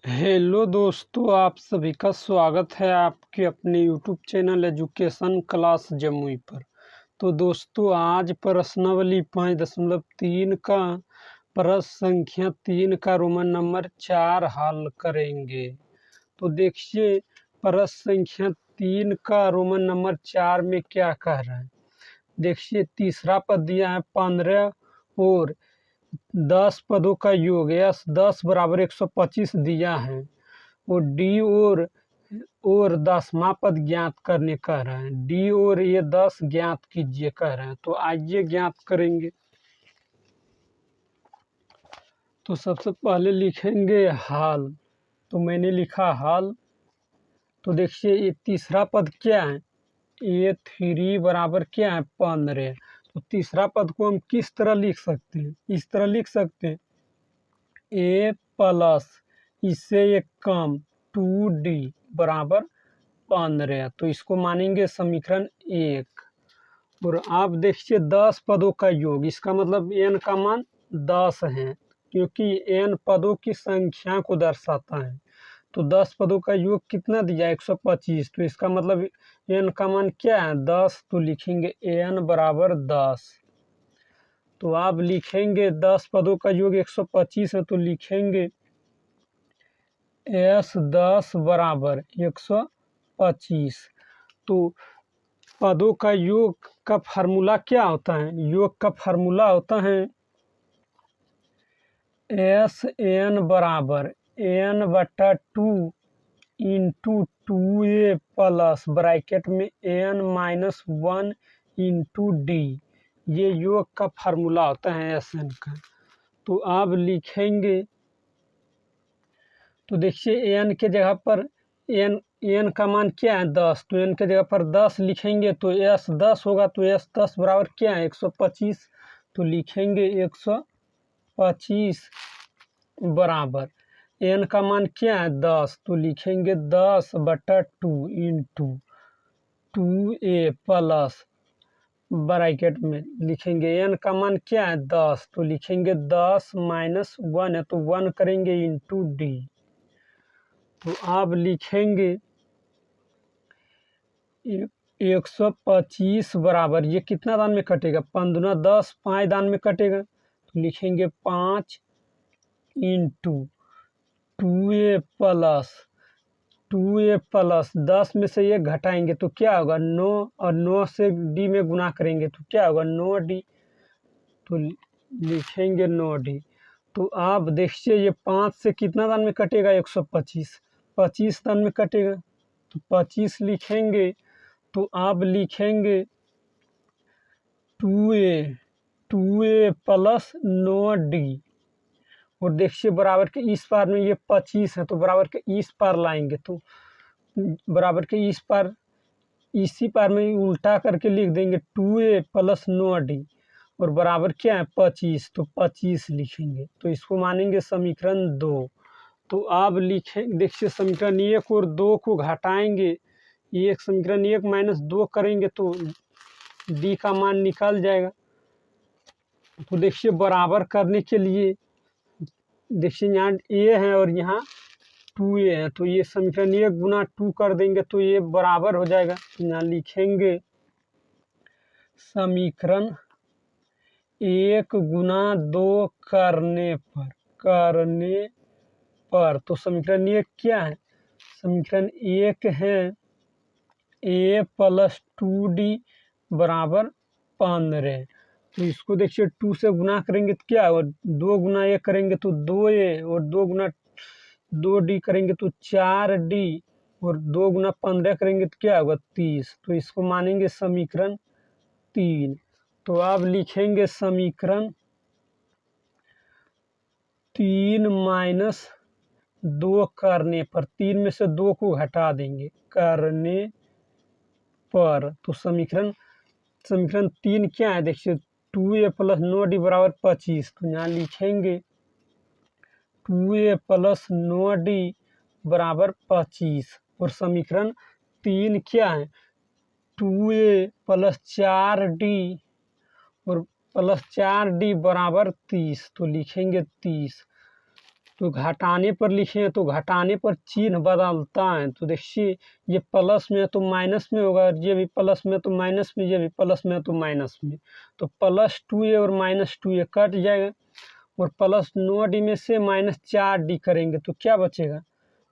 Hello दोस्तों, आप सभी का स्वागत है आपके अपने YouTube channel education class Jamui पर। तो दोस्तों, आज प्रश्नावली 5.3 का प्रश्न संख्या 3 का रोमन नंबर 4 हल करेंगे। तो देखिए, प्रश्न संख्या 3 का रोमन नंबर 4 में क्या कह रहा है। देखिए, तीसरा पद दिया है 15 और 10 पदों का योग, यस 10 बराबर 125 दिया है और डी और 10वां पद ज्ञात करने कह रहे हैं। डी और ये 10 ज्ञात कीजिए कह रहे हैं। तो आइए ज्ञात करेंगे। तो सबसे पहले लिखेंगे हाल। तो मैंने लिखा हाल। तो देखिए, ये तीसरा पद क्या है, ये 3 बराबर क्या है 15। तो तीसरा पद को हम किस तरह लिख सकते हैं, इस तरह लिख सकते हैं ए प्लस इससे एक कम 2D बराबर 15। तो इसको मानेंगे समीकरण 1। और आप देखिए 10 पदों का योग, इसका मतलब n का मान 10 है, क्योंकि n पदों की संख्या को दर्शाता है। तो 10 पदों का योग कितना दिया 125। तो इसका मतलब n का मान क्या है 10। तो लिखेंगे n बराबर 10। तो आप लिखेंगे 10 पदों का योग 125 है, तो लिखेंगे s 10 बराबर 125। तो पदों का योग का फार्मूला क्या होता है, योग का फार्मूला होता है एस एन बराबर n बटा 2 इंटू 2a प्लस ब्रैकेट में n-1 इंटू डी। ये योग का फार्मूला होता है एस एन का। तो आप लिखेंगे, तो देखिए n के जगह पर n का मान क्या है 10। तो n के जगह पर 10 लिखेंगे तो s 10 होगा। तो s 10 बराबर क्या है 125। तो लिखेंगे 125 बराबर n का मान क्या है 10। तो लिखेंगे 10 बटा 2 इंटू 2a प्लस ब्रैकेट में लिखेंगे n का मान क्या है 10। तो लिखेंगे 10-1 है, तो 1 करेंगे इंटू डी। तो आप लिखेंगे 125 बराबर, ये कितना दान में कटेगा 5 दूना 10, 5 दान में कटेगा। तो लिखेंगे 5 इंटू 2a प्लस 10 में से 1 घटाएंगे तो क्या होगा 9, और 9 से डी में गुना करेंगे तो क्या होगा 9D। तो लिखेंगे 9D। तो आप देखिए ये 5 से कितना दान में कटेगा 125, 25 दान में कटेगा। तो 25 लिखेंगे। तो आप लिखेंगे 2a प्लस 9D। और देखिए बराबर के इस पार में ये 25 है, तो बराबर के इस पार लाएंगे तो बराबर के इस पार इसी पार में उल्टा करके लिख देंगे 2a प्लस 9D और बराबर क्या है 25। तो 25 लिखेंगे। तो इसको मानेंगे समीकरण 2। तो आप लिखें, देखिए समीकरण 1 और 2 को घटाएंगे, एक समीकरण 1 माइनस 2 करेंगे तो डी का मान निकल जाएगा। तो देखिए बराबर करने के लिए देखिए यहाँ a है और यहाँ 2a है, तो ये समीकरण 1 गुना 2 कर देंगे तो ये बराबर हो जाएगा। यहाँ लिखेंगे समीकरण 1 गुना 2 करने पर तो समीकरण 1 क्या है, समीकरण 1 है a प्लस 2D बराबर 15। तो इसको देखिए 2 से गुना करेंगे तो क्या होगा 2 गुना 1 करेंगे तो 2a और 2 गुना 2D करेंगे तो 4D और 2 गुना 15 करेंगे तो क्या होगा 30। तो इसको मानेंगे समीकरण 3। तो आप लिखेंगे समीकरण 3 माइनस 2 करने पर, 3 में से 2 को घटा देंगे करने पर। तो समीकरण 3 क्या है देखिए 2a प्लस 9D बराबर 25। तो यहाँ लिखेंगे 2a प्लस 9D बराबर 25। और समीकरण 3 क्या है 2a प्लस 4D और प्लस 4D बराबर 30। तो लिखेंगे 30। तो घटाने पर लिखे तो घटाने पर चिन्ह बदलता है। तो देखिए ये प्लस में है तो माइनस में होगा, ये भी प्लस में तो माइनस में, ये भी प्लस में तो माइनस में। तो +2a और -2a कट जाएगा और +9d में से -4d करेंगे तो क्या बचेगा,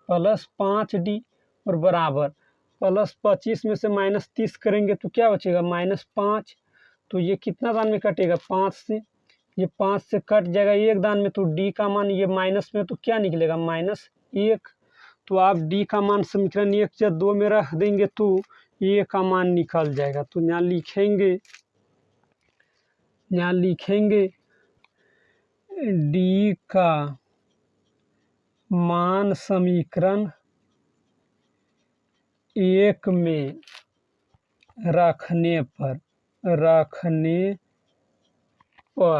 +5d और बराबर +25 में से -30 करेंगे तो क्या बचेगा, -5। तो ये कितना दान में कटेगा, 5 से, ये 5 से कट जाएगा एक दान में। तो d का मान ये माइनस में तो क्या निकलेगा, -1। तो आप d का मान समीकरण 1 या 2 में रख देंगे तो a का मान निकल जाएगा। तो यहाँ लिखेंगे d का मान समीकरण 1 में रखने पर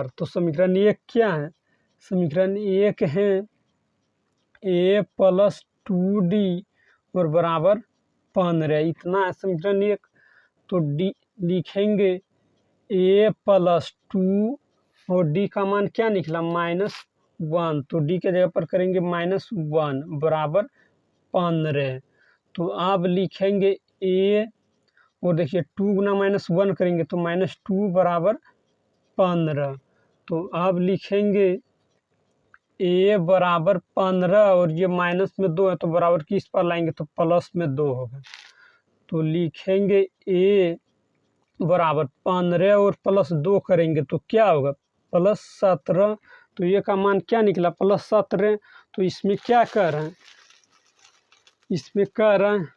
तो समीकरण 1 क्या है, समीकरण 1 है a + 2d और बराबर 15, इतना है समीकरण 1। तो d लिखेंगे a + 2 और d का मान क्या निकला, -1। तो d के जगह पर करेंगे -1 बराबर 15। तो अब लिखेंगे a और देखिए 2 गुना -1 करेंगे तो -2 बराबर 15। तो अब लिखेंगे a बराबर 15 और ये माइनस में 2 है तो बराबर किस पर लाएंगे तो प्लस में 2 होगा। तो लिखेंगे a बराबर 15 और +2 करेंगे तो क्या होगा, +17। तो ये का मान क्या निकला, +17। तो इसमें क्या कर रहे हैं, इसमें कह रहे हैं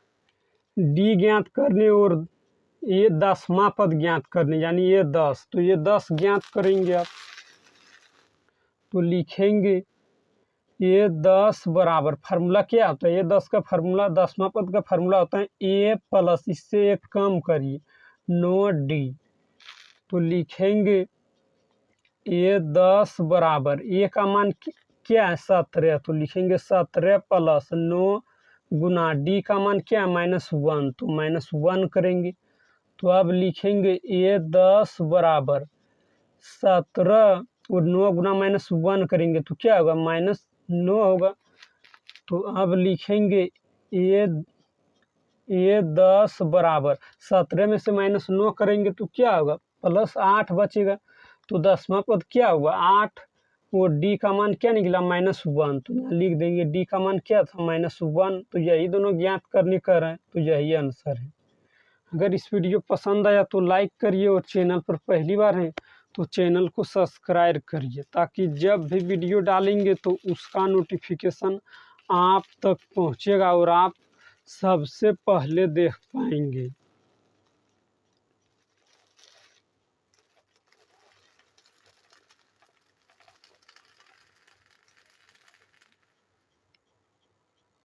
d ज्ञात करने और ये 10वां पद ज्ञात करने, यानी ये 10। तो ये 10 ज्ञात करेंगे आप। तो लिखेंगे ये 10 बराबर, फार्मूला क्या होता है, ये 10 का फार्मूला 10वां पद का फार्मूला होता है a प्लस, इससे एक कम करिए 9d। तो लिखेंगे ये 10 बराबर a का मान क्या है, 17। तो लिखेंगे 17 + 9 गुना d का मान क्या है, -1। तो -1 करेंगे। तो अब लिखेंगे ये 10 बराबर 17 और 9 गुना -1 करेंगे तो क्या होगा, -9 होगा। तो अब लिखेंगे ये 10 बराबर 17 में से -9 करेंगे तो क्या होगा, +8 बचेगा। तो 10वां पद क्या हुआ, 8 और d का मान क्या निकला, -1। तो यहाँ लिख देंगे d का मान क्या था, -1। तो यही दोनों ज्ञात करने कर रहे हैं, तो यही आंसर है। अगर इस वीडियो पसंद आया तो लाइक करिए और चैनल पर पहली बार हैं तो चैनल को सब्सक्राइब करिए, ताकि जब भी वीडियो डालेंगे तो उसका नोटिफिकेशन आप तक पहुंचेगा और आप सबसे पहले देख पाएंगे।